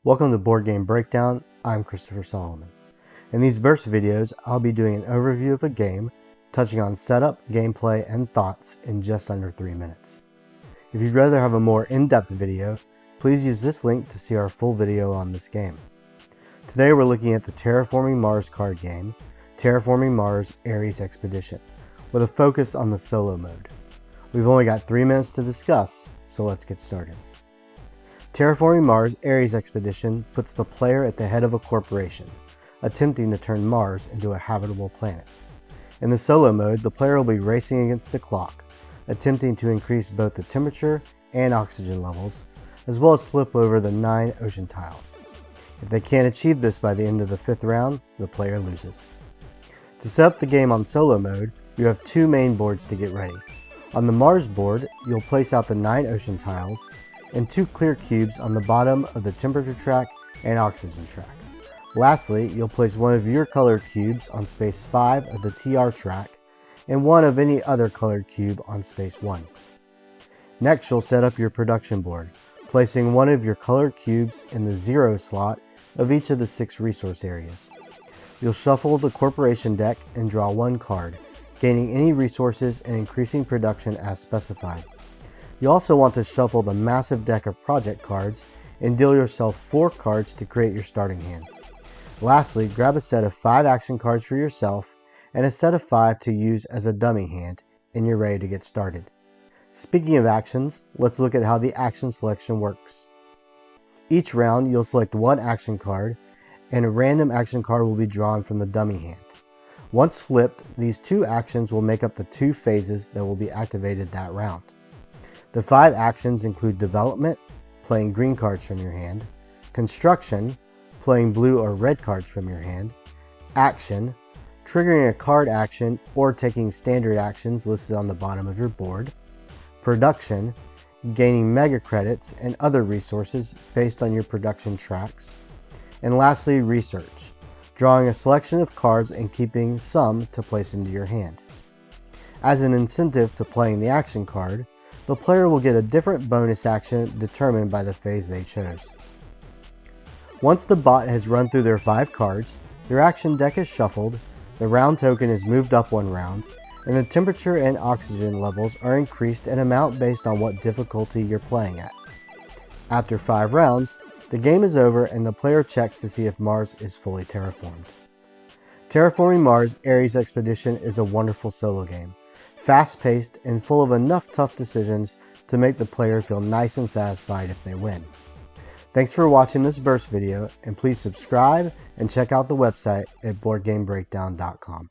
Welcome to Board Game Breakdown. I'm Christopher Solomon. In these burst videos, I'll be doing an overview of a game, touching on setup, gameplay, and thoughts in just under 3 minutes. If you'd rather have a more in-depth video, please use this link to see our full video on this game. Today we're looking at the Terraforming Mars card game, Terraforming Mars Ares Expedition, with a focus on the solo mode. We've only got 3 minutes to discuss, so let's get started. Terraforming Mars Ares Expedition puts the player at the head of a corporation, attempting to turn Mars into a habitable planet. In the solo mode, the player will be racing against the clock, attempting to increase both the temperature and oxygen levels, as well as flip over the 9 ocean tiles. If they can't achieve this by the end of the 5th round, the player loses. To set up the game on solo mode, you have 2 main boards to get ready. On the Mars board, you'll place out the 9 ocean tiles, and 2 clear cubes on the bottom of the temperature track and oxygen track. Lastly, you'll place one of your colored cubes on space 5 of the TR track and one of any other colored cube on space 1. Next, you'll set up your production board, placing one of your colored cubes in the 0 slot of each of the 6 resource areas. You'll shuffle the corporation deck and draw 1 card, gaining any resources and increasing production as specified. You also want to shuffle the massive deck of project cards and deal yourself 4 cards to create your starting hand. Lastly, grab a set of 5 action cards for yourself and a set of 5 to use as a dummy hand, and you're ready to get started. Speaking of actions, let's look at how the action selection works. Each round, you'll select 1 action card, and a random action card will be drawn from the dummy hand. Once flipped, these 2 actions will make up the 2 phases that will be activated that round. The 5 actions include development, playing green cards from your hand, construction, playing blue or red cards from your hand, action, triggering a card action or taking standard actions listed on the bottom of your board, production, gaining mega credits and other resources based on your production tracks, and lastly, research, drawing a selection of cards and keeping some to place into your hand. As an incentive to playing the action card, the player will get a different bonus action determined by the phase they chose. Once the bot has run through their 5 cards, your action deck is shuffled, the round token is moved up 1 round, and the temperature and oxygen levels are increased in amount based on what difficulty you're playing at. After 5 rounds, the game is over and the player checks to see if Mars is fully terraformed. Terraforming Mars Ares Expedition is a wonderful solo game, fast-paced and full of enough tough decisions to make the player feel nice and satisfied if they win. Thanks for watching this burst video, and please subscribe and check out the website at boardgamebreakdown.com.